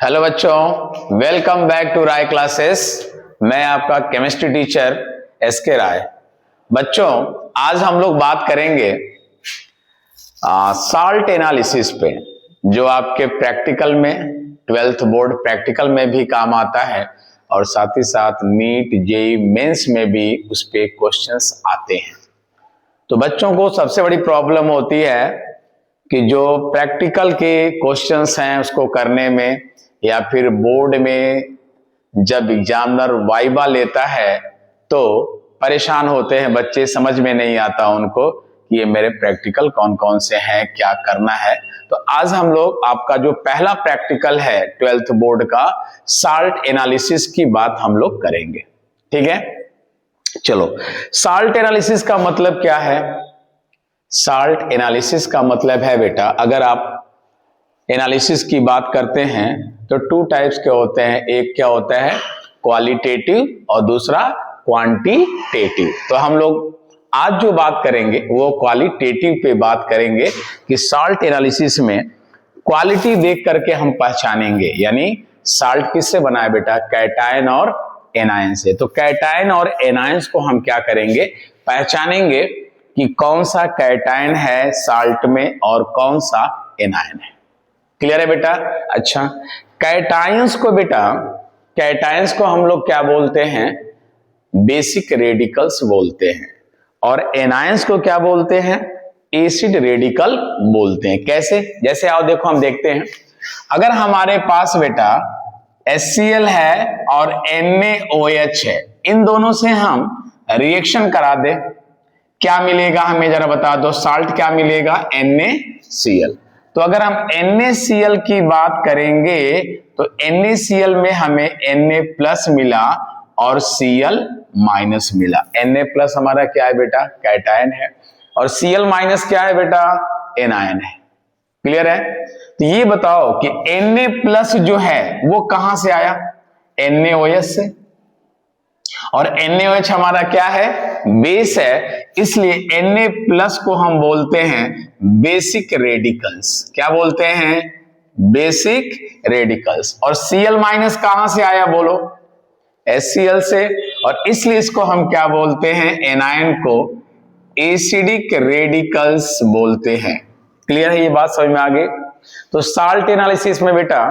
Hello बच्चों, welcome back to Rai classes. मैं आपका केमिस्ट्री टीचर एसके राय। बच्चों, आज हम लोग बात करेंगे साल्ट एनालिसिस पे, जो आपके प्रैक्टिकल में 12th बोर्ड प्रैक्टिकल में भी काम आता है और साथ ही साथ नीट जेईई मेंस में भी उस पे क्वेश्चंस आते हैं। तो बच्चों को सबसे बड़ी प्रॉब्लम होती है कि जो प्रैक्टिकल के क्वेश्चंस हैं उसको करने में, या फिर बोर्ड में जब एग्जामिनर वाइवा लेता है तो परेशान होते हैं बच्चे, समझ में नहीं आता उनको कि ये मेरे प्रैक्टिकल कौन कौन से हैं, क्या करना है। तो आज हम लोग आपका जो पहला प्रैक्टिकल है 12th बोर्ड का, साल्ट एनालिसिस की बात हम लोग करेंगे। ठीक है, चलो। साल्ट एनालिसिस का मतलब क्या है? साल्ट एनालिसिस का मतलब है बेटा, अगर आप एनालिसिस की बात करते हैं तो 2 टाइप्स के होते हैं। एक क्या होता है क्वालिटेटिव और दूसरा क्वांटिटेटिव। तो हम लोग आज जो बात करेंगे वो क्वालिटेटिव पे बात करेंगे कि साल्ट एनालिसिस में क्वालिटी देख करके हम पहचानेंगे, यानी साल्ट किससे बना है बेटा? कैटायन और एनायन से। तो कैटायन और एनायंस को हम क्या करेंगे? पहचानेंगे कि कौन सा कैटायन है साल्ट में और कौन सा एनायन है। क्लियर है बेटा? अच्छा, कैटायंस को बेटा, कैटायंस को हम लोग क्या बोलते हैं? बेसिक रेडिकल्स बोलते हैं। और एनायंस को क्या बोलते हैं? एसिड रेडिकल बोलते हैं। कैसे? जैसे आओ देखो, हम देखते हैं। अगर हमारे पास बेटा HCl है और NaOH है, इन दोनों से हम रिएक्शन करा दे, क्या मिलेगा हमें जरा बता दो? साल्ट क्या मिलेगा? NaCl। तो अगर हम NaCl की बात करेंगे तो NaCl में हमें Na+ मिला और Cl- मिला। Na+ हमारा क्या है बेटा? कैटायन है, और Cl- क्या है बेटा? एनायन है। क्लियर है? तो ये बताओ कि Na+ जो है वो कहां से आया? NaOH से। और NaOH हमारा क्या है? बेस है, इसलिए Na+ को हम बोलते हैं बेसिक रेडिकल्स। क्या बोलते हैं? Basic radicals. और Cl- कहां से आया बोलो? HCl से। और इसलिए इसको हम क्या बोलते हैं? एनायन को एसिडिक रेडिकल्स बोलते हैं। क्लियर है? ये बात समझ में आ गई? तो साल्ट एनालिसिस में बेटा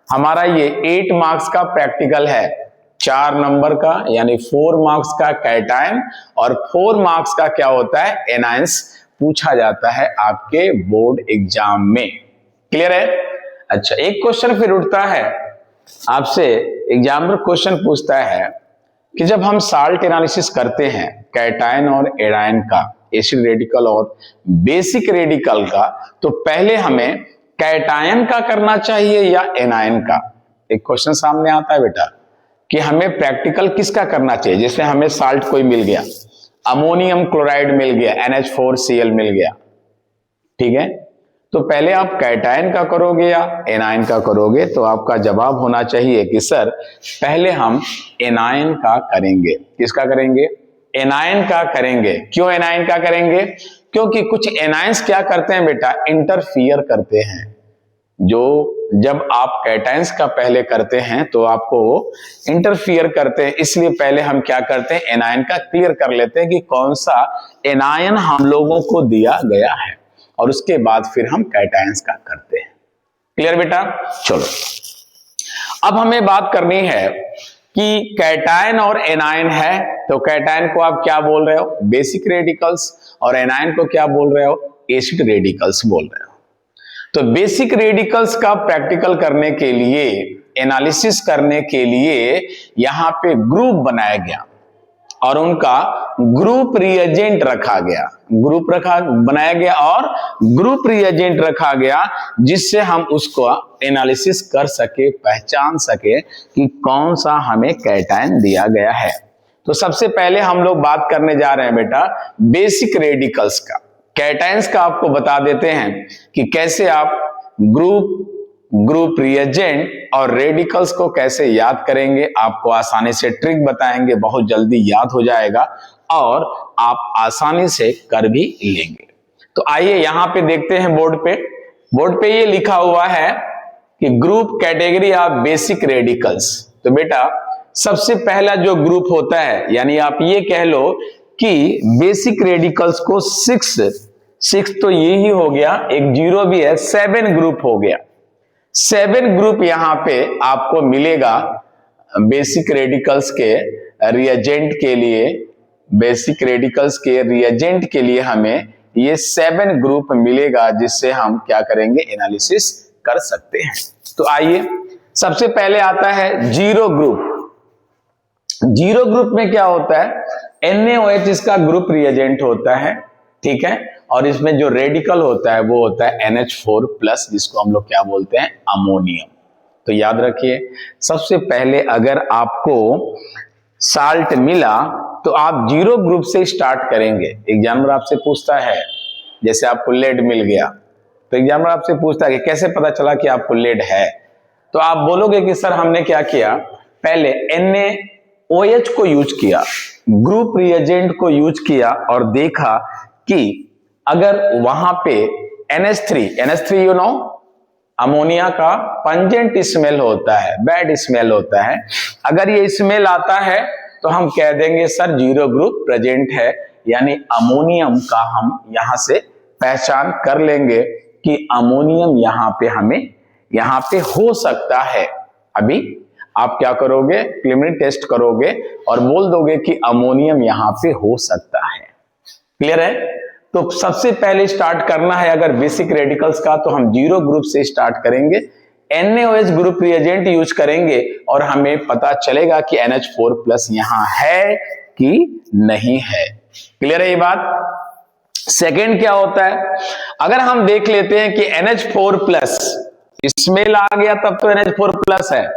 हमारा ये 8 मार्क्स का प्रैक्टिकल है, 4 नंबर का, यानी 4 मार्क्स का कैटायन और 4 मार्क्स का क्या होता है? एनायंस पूछा जाता है आपके बोर्ड एग्जाम में। क्लियर है? अच्छा, एक क्वेश्चन फिर उठता है आपसे, एग्जामिनर क्वेश्चन पूछता है कि जब हम साल्ट एनालिसिस करते हैं कैटायन और एनायन का, एसिड रेडिकल और बेसिक रेडिकल का, तो पहले हमें कैटायन का करना चाहिए या एनायन का? एक क्वेश्चन सामने आता है बेटा कि हमें प्रैक्टिकल किसका करना चाहिए। जैसे हमें साल्ट कोई मिल गया, अमोनियम क्लोराइड मिल गया, NH4Cl मिल गया, ठीक है, तो पहले आप कैटायन का करोगे या एनायन का करोगे? तो आपका जवाब होना चाहिए कि सर पहले हम एनायन का करेंगे। किसका करेंगे? एनायन का करेंगे। क्यों एनायन का करेंगे? क्योंकि कुछ एनायंस क्या करते हैं बेटा? इंटरफियर करते हैं। जो जब आप कैटायंस का पहले करते हैं तो आपको इंटरफियर करते हैं, इसलिए पहले हम क्या करते हैं? एनायन का क्लियर कर लेते हैं कि कौन सा एनायन हम लोगों को दिया गया है, और उसके बाद फिर हम कैटायंस का करते हैं। क्लियर बेटा? चलो, अब हमें बात करनी है कि कैटायन और एनायन है, तो कैटायन को आप क्या बोल रहे हो? Basic radicals. और एनायन को क्या बोल रहे हो? एसिड रेडिकल्स बोल रहे हो। तो बेसिक रेडिकल्स का प्रैक्टिकल करने के लिए, एनालिसिस करने के लिए यहां पे ग्रुप बनाया गया और उनका ग्रुप रिएजेंट रखा गया। बनाया गया और ग्रुप रिएजेंट रखा गया, जिससे हम उसको एनालिसिस कर सके, पहचान सके कि कौन सा हमें कैटायन दिया गया है। तो सबसे पहले हम लोग बात करने जा रहे हैं बेटा बेसिक रेडिकल्स का। कैटायंस का आपको बता देते हैं कि कैसे आप ग्रुप रिएजेंट और रेडिकल्स को कैसे याद करेंगे। आपको आसानी से ट्रिक बताएंगे, बहुत जल्दी याद हो जाएगा और आप आसानी से कर भी लेंगे। तो आइए यहां पे देखते हैं बोर्ड पे ये लिखा हुआ है कि group category of basic radicals. तो बेटा सबसे पहला जो ग्रुप होता है, यानी आप ये कह लो कि बेसिक रेडिकल्स को 6 तो ये ही हो गया, एक 0 भी है, 7 ग्रुप हो गया। 7 ग्रुप यहां पे आपको मिलेगा बेसिक रेडिकल्स के रिएजेंट के लिए। बेसिक रेडिकल्स के रिएजेंट के लिए हमें ये 7 ग्रुप मिलेगा, जिससे हम क्या करेंगे, एनालिसिस कर सकते हैं। तो आइए सबसे पहले आता है जीरो ग्रुप। जीरो ग्रुप में क्या होता है, NaOH इसका ग्रुप रिएजेंट होता है, ठीक है, और इसमें जो रेडिकल होता है वो होता है NH4+, जिसको हम लोग क्या बोलते हैं, अमोनियम। तो याद रखिए, सबसे पहले अगर आपको साल्ट मिला तो आप जीरो ग्रुप से स्टार्ट करेंगे। एग्जामिनर आपसे पूछता है, जैसे आपको लेड मिल गया तो एग्जामिनर आपसे पूछता है कि कैसे पता चला कि आपको लेड है, तो आप बोलोगे कि सर हमने क्या किया, पहले NaOH को यूज किया, ग्रुप रिएजेंट को यूज किया और देखा कि अगर वहां पे NH3 यू नो अमोनिया का पंजेंट स्मेल होता है, बैड स्मेल होता है, अगर ये स्मेल आता है तो हम कह देंगे सर जीरो ग्रुप प्रेजेंट है, यानी अमोनियम का हम यहां से पहचान कर लेंगे कि अमोनियम यहां पे हो सकता है। अभी आप क्या करोगे, प्रिलिमिनरी टेस्ट करोगे और बोल दोगे कि अमोनियम यहां पे हो सकता है। क्लियर है? तो सबसे पहले स्टार्ट करना है अगर बेसिक रेडिकल्स का, तो हम जीरो ग्रुप से स्टार्ट करेंगे, NaOH ग्रुप रिएजेंट यूज करेंगे और हमें पता चलेगा कि NH4+ यहां है कि नहीं है। क्लियर है ये बात? सेकेंड क्या होता है, अगर हम देख लेते हैं कि NH4+ स्मेल आ गया तब तो NH4+ है,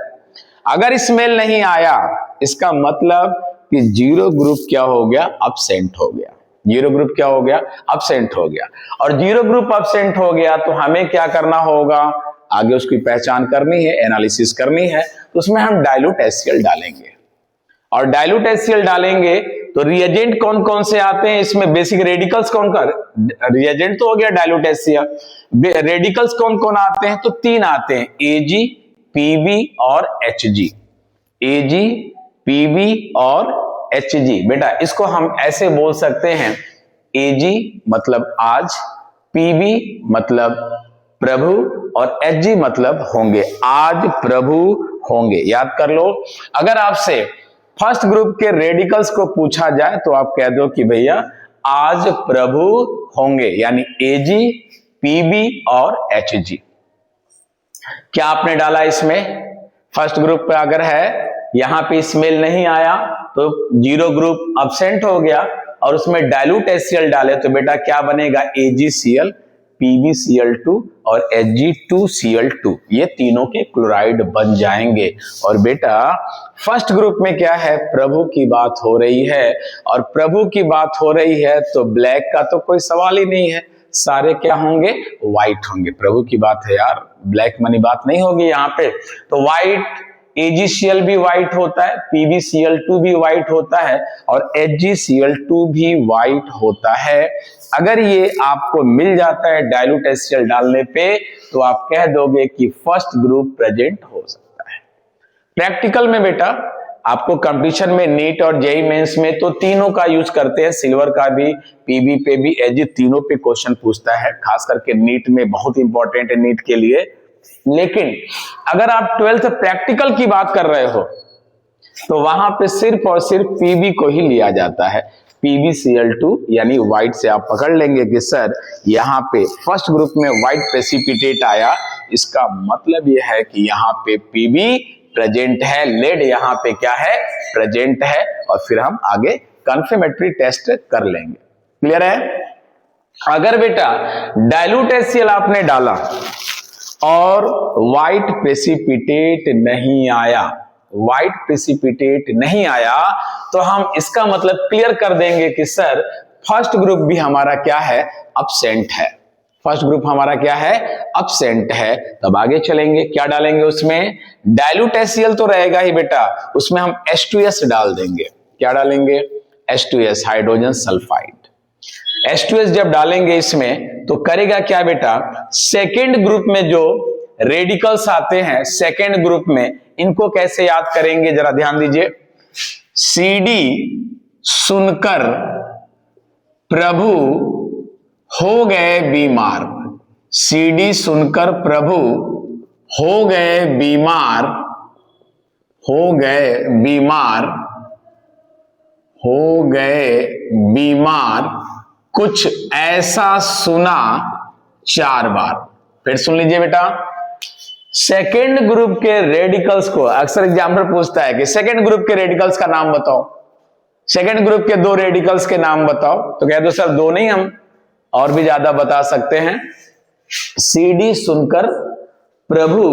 अगर स्मेल नहीं आया इसका मतलब कि जीरो ग्रुप क्या हो गया, अब्सेंट हो गया। जीरो ग्रुप क्या हो गया, अब्सेंट हो गया। और जीरो ग्रुप अब्सेंट हो गया तो हमें क्या करना होगा, आगे उसकी पहचान करनी है, एनालिसिस करनी है, तो उसमें हम डाइल्यूट HCl डालेंगे। और डाइल्यूट HCl डालेंगे तो रिएजेंट कौन कौन से आते हैं इसमें, बेसिक रेडिकल्स कौन का, रिएजेंट तो हो गया डाइल्यूट HCl, रेडिकल्स कौन कौन आते हैं, तो 3 आते हैं, Ag, Pb और Hg। Ag, Pb और Hg। बेटा इसको हम ऐसे बोल सकते हैं, Ag मतलब आज, Pb मतलब प्रभु और Hg मतलब होंगे, आज प्रभु होंगे। याद कर लो, अगर आपसे फर्स्ट ग्रुप के रेडिकल्स को पूछा जाए तो आप कह दो कि भैया आज प्रभु होंगे, यानी Ag, Pb और Hg। क्या आपने डाला इसमें, फर्स्ट ग्रुप पे अगर है, यहां पे स्मेल नहीं आया तो जीरो ग्रुप अब्सेंट हो गया और उसमें डाइल्यूट HCl डाले तो बेटा क्या बनेगा, AgCl, PbCl2 और Hg2Cl2, ये तीनों के क्लोराइड बन जाएंगे। और बेटा फर्स्ट ग्रुप में क्या है, प्रभु की बात हो रही है, और प्रभु की बात हो रही है तो ब्लैक का तो कोई सवाल ही नहीं है, सारे क्या होंगे, व्हाइट होंगे। प्रभु की बात है यार, ब्लैक मनी बात नहीं होगी यहाँ पे, तो व्हाइट, AgCl भी व्हाइट होता है, PbCl2 भी व्हाइट होता है और HgCl2 भी व्हाइट होता है। अगर ये आपको मिल जाता है डाइल्यूट HCl डालने पे तो आप कह दोगे कि फर्स्ट ग्रुप प्रेजेंट हो सकता है। प्रैक्टिकल में बेटा आपको कंपटीशन में नीट और जेईई मेंस में तो तीनों का यूज करते हैं, सिल्वर का भी, पीबी पे भी, Ag तीनों पे क्वेश्चन पूछता है, खास करके नीट में बहुत इंपॉर्टेंट है नीट के लिए। लेकिन अगर आप 12th प्रैक्टिकल की बात कर रहे हो तो वहां पे सिर्फ और सिर्फ Pb को ही लिया जाता है, PbCl2, यानी व्हाइट से आप पकड़ लेंगे कि सर यहाँ पे फर्स्ट ग्रुप में व्हाइट प्रेसिपिटेट आया, इसका मतलब यह है कि यहाँ पे Pb प्रेजेंट है, लेड यहाँ पे क्या है, प्रेजेंट है, और फिर हम आगे कंफर्मेटरी टेस्ट कर लेंगे। क्लियर है? अगर बेटा डाइल्यूट HCl आपने डाला और व्हाइट प्रेसिपिटेट नहीं आया, व्हाइट प्रेसिपिटेट नहीं आया तो हम इसका मतलब क्लियर कर देंगे कि सर फर्स्ट ग्रुप भी हमारा क्या है, अब्सेंट है, फर्स्ट ग्रुप हमारा क्या है, अब्सेंट है। तब आगे चलेंगे, क्या डालेंगे उसमें, डाइल्यूट HCl तो रहेगा ही बेटा, उसमें हम H2S डाल देंगे। क्या डालेंगे, H2S, हाइड्रोजन सल्फाइड। H2S जब डालेंगे इसमें तो करेगा क्या बेटा, सेकेंड ग्रुप में जो रेडिकल्स आते हैं सेकेंड ग्रुप में, इनको कैसे याद करेंगे जरा ध्यान दीजिए। सीडी सुनकर प्रभु हो गए बीमार, सीडी सुनकर प्रभु हो गए बीमार, हो गए बीमार, हो गए बीमार, कुछ ऐसा सुना 4 बार। फिर सुन लीजिए बेटा, सेकेंड ग्रुप के रेडिकल्स को अक्सर एग्जाम्पल पूछता है कि सेकेंड ग्रुप के रेडिकल्स का नाम बताओ, सेकेंड ग्रुप के 2 रेडिकल्स के नाम बताओ, तो कह दो सर 2 नहीं, हम और भी ज्यादा बता सकते हैं। सीडी सुनकर प्रभु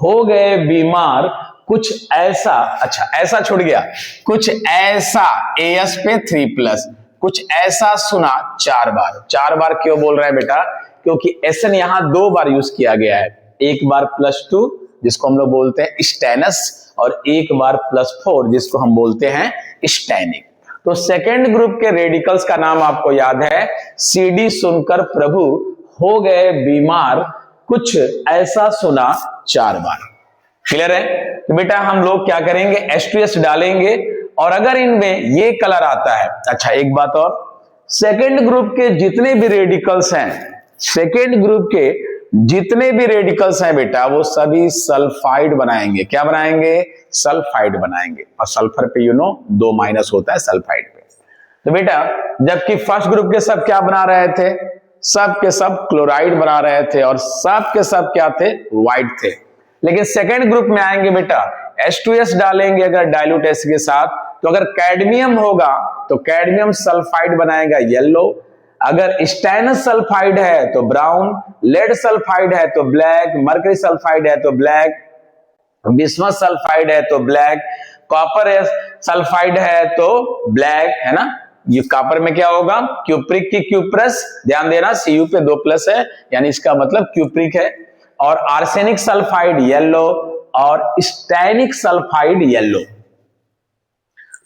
हो गए बीमार, कुछ ऐसा, अच्छा ऐसा छूट गया, कुछ ऐसा एस पे 3+, कुछ ऐसा सुना 4 बार। 4 बार क्यों बोल रहे हैं बेटा? क्योंकि एसन यहां 2 बार यूज किया गया है, एक बार +2 जिसको हम लोग बोलते हैं स्टेनस, और एक बार +4 जिसको हम बोलते हैं स्टैनिक। तो सेकेंड ग्रुप के रेडिकल्स का नाम आपको याद है, सीडी सुनकर प्रभु हो गए बीमार, कुछ ऐसा सुना 4 बार। क्लियर है? तो बेटा हम लोग क्या करेंगे, H2S डालेंगे, और अगर इनमें ये कलर आता है, अच्छा एक बात और, सेकेंड ग्रुप के जितने भी रेडिकल्स हैं, सेकेंड ग्रुप के जितने भी रेडिकल्स हैं बेटा, वो सभी सल्फाइड बनाएंगे। क्या बनाएंगे? सल्फाइड बनाएंगे। और सल्फर पे 2 माइनस होता है सल्फाइड पे। तो बेटा जबकि फर्स्ट ग्रुप के सब क्या बना रहे थे, सब के सब क्लोराइड बना रहे थे, और सब के सब क्या थे, व्हाइट थे। लेकिन सेकेंड ग्रुप में आएंगे बेटा, H2S डालेंगे अगर डाइल्यूट एस के साथ, तो अगर कैडमियम होगा तो कैडमियम सल्फाइड बनाएगा येलो, अगर स्टेनस सल्फाइड है तो ब्राउन, लेड सल्फाइड है तो ब्लैक, मरकरी सल्फाइड है तो ब्लैक, बिस्मथ सल्फाइड है तो ब्लैक, कॉपर सल्फाइड है तो ब्लैक, है ना। ये कॉपर में क्या होगा, क्यूप्रिक की क्यूप्रस, ध्यान देना Cu पे 2+ है, यानी इसका मतलब क्यूप्रिक है, और आर्सेनिक सल्फाइड येलो, और स्टैनिक सल्फाइड येलो।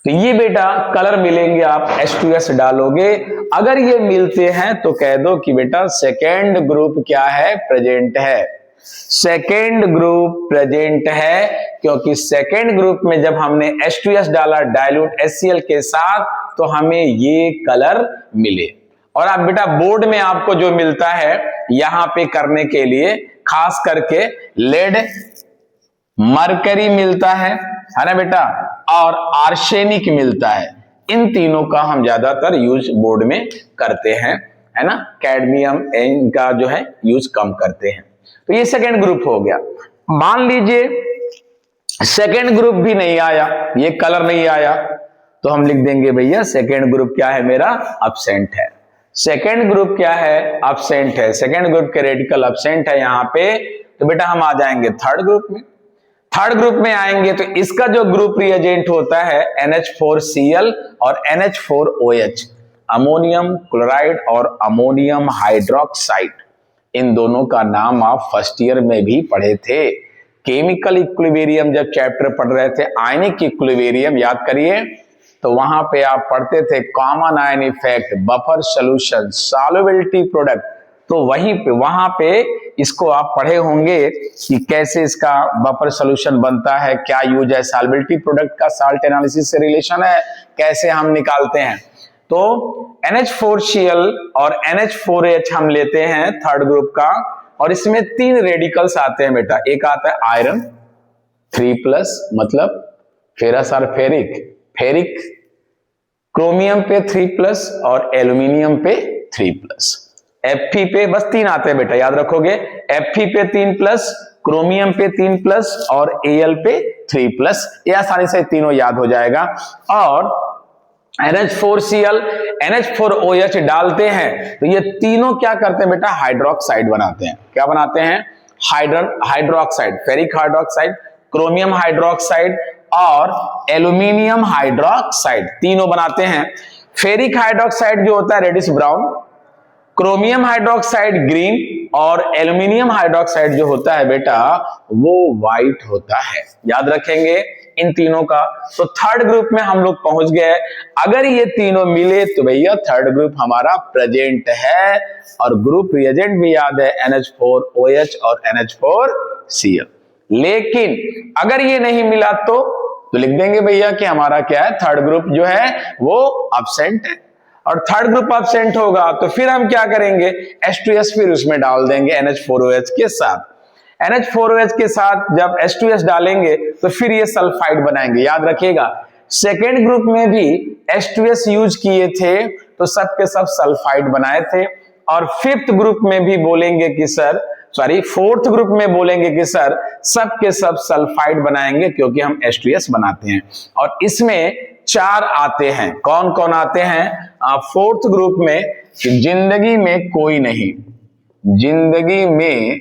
तो ये बेटा कलर मिलेंगे, आप H2S डालोगे, अगर ये मिलते हैं तो कह दो कि बेटा सेकेंड ग्रुप क्या है, प्रेजेंट है। सेकेंड ग्रुप प्रेजेंट है, क्योंकि सेकेंड ग्रुप में जब हमने H2S डाला डाइल्यूट HCl के साथ, तो हमें ये कलर मिले। और आप बेटा बोर्ड में आपको जो मिलता है यहां पे करने के लिए, खास करके लेड, मरकरी मिलता है ना बेटा, और आर्सेनिक मिलता है। इन तीनों का हम ज्यादातर यूज बोर्ड में करते हैं, है ना। कैडमियम इनका जो है यूज कम करते हैं। तो ये सेकेंड ग्रुप हो गया। मान लीजिए सेकेंड ग्रुप भी नहीं आया, ये कलर नहीं आया, तो हम लिख देंगे भैया सेकेंड ग्रुप क्या है मेरा, अब्सेंट है। सेकेंड ग्रुप क्या है, अब्सेंट है। सेकेंड ग्रुप के रेडिकल अब्सेंट है यहाँ पे, तो बेटा हम आ जाएंगे थर्ड ग्रुप में। थर्ड ग्रुप में आएंगे तो इसका जो ग्रुप रिएजेंट होता है NH4Cl और NH4OH, अमोनियम क्लोराइड और अमोनियम हाइड्रोक्साइड। इन दोनों का नाम आप फर्स्ट ईयर में भी पढ़े थे। केमिकल इक्विलिब्रियम जब चैप्टर पढ़ रहे थे, आयनिक इक्विलिब्रियम याद करिए, तो वहां पे आप पढ़ते थे common ion effect, buffer solution, solubility product. तो वहां पे इसको आप पढ़े होंगे कि कैसे इसका बफर सॉल्यूशन बनता है, क्या यूज है, सॉल्युबिलिटी प्रोडक्ट का साल्ट एनालिसिस से रिलेशन है, कैसे हम निकालते हैं। तो NH4Cl और NH4OH हम लेते हैं थर्ड ग्रुप का, और इसमें 3 रेडिकल्स आते हैं बेटा। एक आता है आयरन 3+, मतलब फेरस और फेरिक, फेरिक क्रोमियम पे 3+ और एल्यूमिनियम पे 3+। Fe पे बस 3 आते हैं बेटा, याद रखोगे, Fe पे 3+, क्रोमियम पे 3+ और Al पे 3+। ये आसानी से तीनों याद हो जाएगा। और NH4Cl NH4OH डालते हैं तो ये तीनों क्या करते हैं बेटा, हाइड्रोक्साइड बनाते हैं। क्या बनाते हैं, hydroxide, ferric hydroxide, chromium hydroxide और एल्यूमिनियम हाइड्रोक्साइड, तीनों बनाते हैं। फेरिक हाइड्रोक्साइड जो होता है reddish brown, chromium hydroxide green, और एल्यूमिनियम हाइड्रोक्साइड जो होता है बेटा वो व्हाइट होता है। याद रखेंगे इन तीनों का, तो थर्ड ग्रुप में हम लोग पहुंच गए। अगर ये तीनों मिले तो भैया थर्ड ग्रुप हमारा प्रेजेंट है, और ग्रुप रिएजेंट भी याद है NH4OH और NH4Cl। लेकिन अगर ये नहीं मिला तो लिख देंगे भैया कि हमारा क्या है, थर्ड ग्रुप जो है वो अब्सेंट है। और थर्ड ग्रुप अब्सेंट होगा तो फिर हम क्या करेंगे, H2S फिर उसमें डाल देंगे NH4OH के साथ। NH4OH के साथ जब H2S डालेंगे तो फिर ये सल्फाइड बनाएंगे। याद रखिएगा सेकेंड ग्रुप में भी H2S यूज किए थे तो सब के सब सल्फाइड बनाए थे, और फिफ्थ ग्रुप में भी बोलेंगे कि सर फोर्थ ग्रुप में बोलेंगे कि सर सब के सब सल्फाइड बनाएंगे क्योंकि हम H2S बनाते हैं। और इसमें 4 आते हैं, कौन कौन आते हैं फोर्थ ग्रुप में, कि जिंदगी में कोई नहीं, जिंदगी में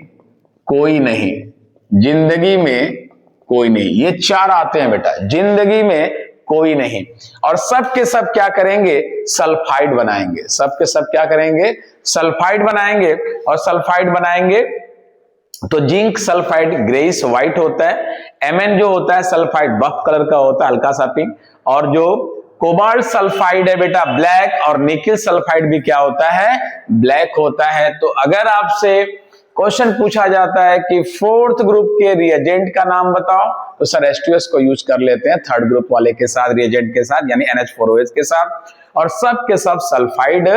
कोई नहीं, जिंदगी में कोई नहीं, ये 4 आते हैं बेटा, जिंदगी में कोई नहीं। और सब के सब क्या करेंगे, सल्फाइड बनाएंगे, सब के सब क्या करेंगे, सल्फाइड बनाएंगे। और सल्फाइड बनाएंगे तो जिंक सल्फाइड ग्रेइश व्हाइट होता है, Mn जो होता है सल्फाइड बफ कलर का होता है, हल्का सा पिंक, और जो कोबाल्ट सल्फाइड है बेटा ब्लैक, और निकिल सल्फाइड भी क्या होता है, ब्लैक होता है। तो अगर आपसे क्वेश्चन पूछा जाता है कि फोर्थ ग्रुप के रिएजेंट का नाम बताओ, तो सर H2S को यूज कर लेते हैं थर्ड ग्रुप वाले के साथ, रिएजेंट के साथ, यानी NH4OH के साथ, और सब के सब सल्फाइड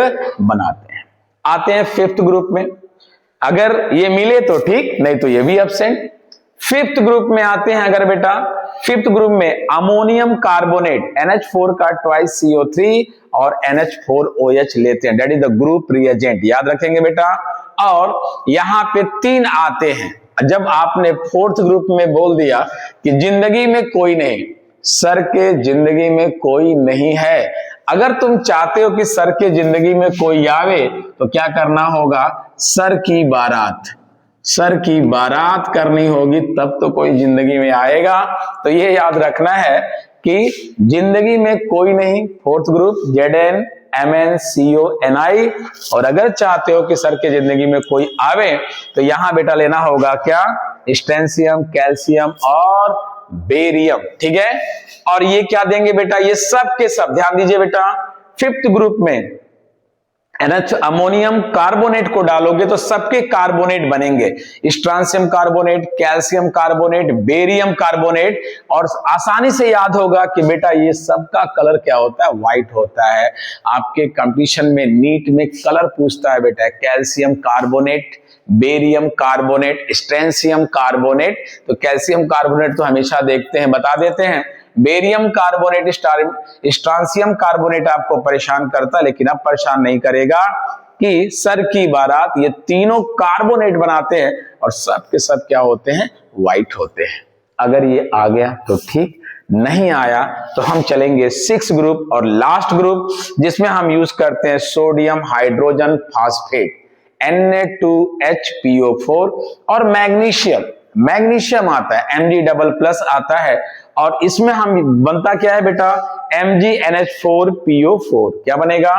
बनाते हैं। आते हैं फिफ्थ ग्रुप में, अगर ये मिले तो ठीक, नहीं तो ये भी एब्सेंट। फिफ्थ ग्रुप में आते हैं अगर बेटा, फिफ्थ ग्रुप में अमोनियम कार्बोनेट NH4 का ट्वाइस CO3 और NH4OH लेते हैं, that is the group reagent, याद रखेंगे बेटा। और यहां पे 3 आते हैं, जब आपने फोर्थ ग्रुप में बोल दिया कि जिंदगी में कोई नहीं, सर के जिंदगी में कोई नहीं है, अगर तुम चाहते हो कि सर के जिंदगी में कोई आवे तो क्या करना होगा, सर की बारात, सर की बारात करनी होगी, तब तो कोई जिंदगी में आएगा। तो ये याद रखना है कि जिंदगी में कोई नहीं, फोर्थ ग्रुप ZnMnCO Ni। और अगर चाहते हो कि सर के जिंदगी में कोई आवे तो यहां बेटा लेना होगा क्या, स्ट्रेंशियम, कैल्शियम और बेरियम, ठीक है। और ये क्या देंगे बेटा, ये सब के सब, ध्यान दीजिए बेटा, फिफ्थ ग्रुप में अमोनियम कार्बोनेट को डालोगे तो सबके कार्बोनेट बनेंगे, strontium carbonate, calcium carbonate, barium carbonate. और आसानी से याद होगा कि बेटा ये सबका कलर क्या होता है, व्हाइट होता है। आपके कंपटीशन में नीट में कलर पूछता है बेटा, calcium carbonate, barium carbonate, strontium carbonate. तो कैल्शियम कार्बोनेट तो हमेशा देखते हैं, बता देते हैं। बेरियम कार्बोनेट, स्ट्रांसियम कार्बोनेट आपको परेशान करता है, लेकिन अब परेशान नहीं करेगा कि सर की बारात, ये तीनों कार्बोनेट बनाते हैं और सब के सब क्या होते हैं, व्हाइट होते हैं। अगर ये आ गया तो ठीक, नहीं आया तो हम चलेंगे 6 ग्रुप और लास्ट ग्रुप, जिसमें हम यूज करते हैं सोडियम हाइड्रोजन फास्फेट Na2HPO4 और मैग्नीशियम, मैग्नीशियम आता है Mg++ आता है। और इसमें हम बनता क्या है बेटा, MgNH4PO4, क्या बनेगा,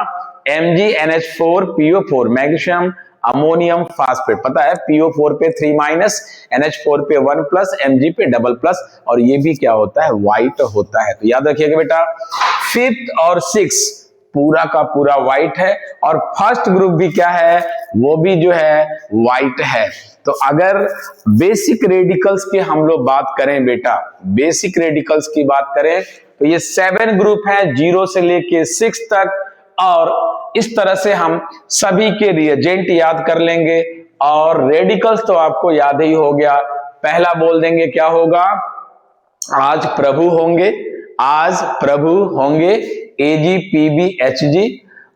MgNH4PO4, मैग्नीशियम अमोनियम फास्फेट, पता है PO4 पे 3- NH4 पे 1+, Mg पे $+, और ये भी क्या होता है, व्हाइट होता है। तो याद रखिएगा बेटा, फिफ्थ और 6 पूरा का पूरा व्हाइट है, और फर्स्ट ग्रुप भी क्या है, वो भी जो है व्हाइट है। तो अगर बेसिक रेडिकल्स की हम लोग बात करें बेटा, बेसिक रेडिकल्स की बात करें तो ये 7 ग्रुप है, 0 से लेके 6 तक। और इस तरह से हम सभी के रिएजेंट याद कर लेंगे, और रेडिकल्स तो आपको याद ही हो गया। पहला बोल देंगे क्या होगा, आज प्रभु होंगे, आज प्रभु होंगे AgPbHg।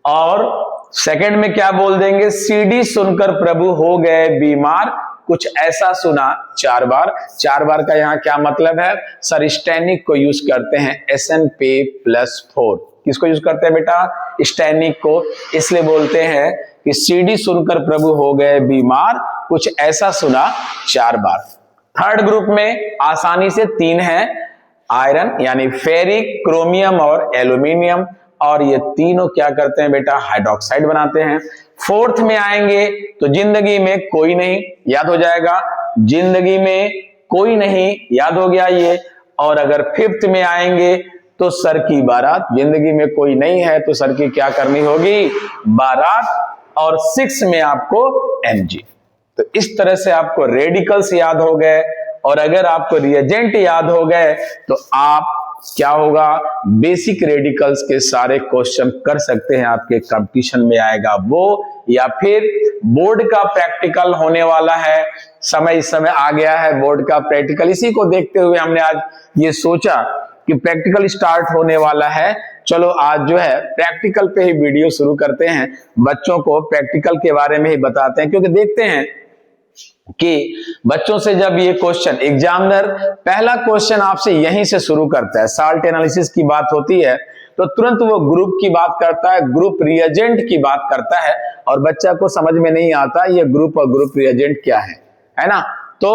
और सेकंड में क्या बोल देंगे, CD सुनकर प्रभु हो गए बीमार, कुछ ऐसा सुना 4 बार। 4 बार का यहाँ क्या मतलब है, सर स्टैनिक को यूज करते हैं SnP+4। किसको यूज करते हैं बेटा, स्टैनिक को, इसलिए बोलते हैं कि CD सुनकर प्रभु हो गए बीमार, कुछ ऐसा सुना 4 बार। थर्ड ग्रुप में आसानी से 3 है, आयरन यानी फेरिक, क्रोमियम और एल्यूमिनियम, और ये तीनों क्या करते हैं बेटा, हाइड्रोक्साइड बनाते हैं। फोर्थ में आएंगे तो जिंदगी में कोई नहीं, याद हो जाएगा, जिंदगी में कोई नहीं, याद हो गया ये। और अगर फिफ्थ में आएंगे तो सर की बारात। जिंदगी में कोई नहीं है तो सर की क्या करनी होगी, बारात। और सिक्स में आपको mg। तो इस तरह से आपको रेडिकल्स याद हो गए, और अगर आपको रिएजेंट याद हो गए तो आप क्या होगा, बेसिक रेडिकल्स के सारे क्वेश्चन कर सकते हैं, आपके कंपटीशन में आएगा वो। या फिर बोर्ड का प्रैक्टिकल होने वाला है, इस समय आ गया है बोर्ड का प्रैक्टिकल। इसी को देखते हुए हमने आज ये सोचा कि प्रैक्टिकल स्टार्ट होने वाला है, चलो आज जो है प्रैक्टिकल पे ही वीडियो शुरू करते हैं, बच्चों को प्रैक्टिकल के बारे में ही बताते हैं। क्योंकि देखते हैं कि बच्चों से जब ये क्वेश्चन, एग्जामिनर पहला क्वेश्चन आपसे यहीं से शुरू करता है, साल्ट एनालिसिस की बात होती है तो तुरंत वो ग्रुप की बात करता है, ग्रुप रिएजेंट की बात करता है, और बच्चा को समझ में नहीं आता ये ग्रुप और ग्रुप रिएजेंट क्या है ना। तो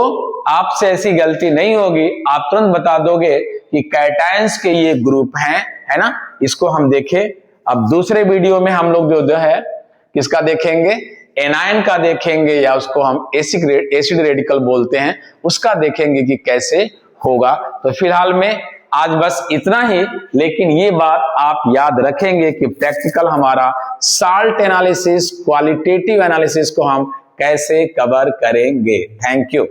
आपसे ऐसी गलती नहीं होगी, आप तुरंत बता दोगे कि कैटायंस के ये ग्रुप हैं, है ना। इसको हम देखें। अब दूसरे वीडियो में हम लोग जो है किसका देखेंगे, एनायन का देखेंगे, या उसको हम एसिड रेडिकल बोलते हैं, उसका देखेंगे कि कैसे होगा। तो फिलहाल में आज बस इतना ही, लेकिन ये बात आप याद रखेंगे कि प्रैक्टिकल हमारा साल्ट एनालिसिस, क्वालिटेटिव एनालिसिस को हम कैसे कवर करेंगे। Thank you.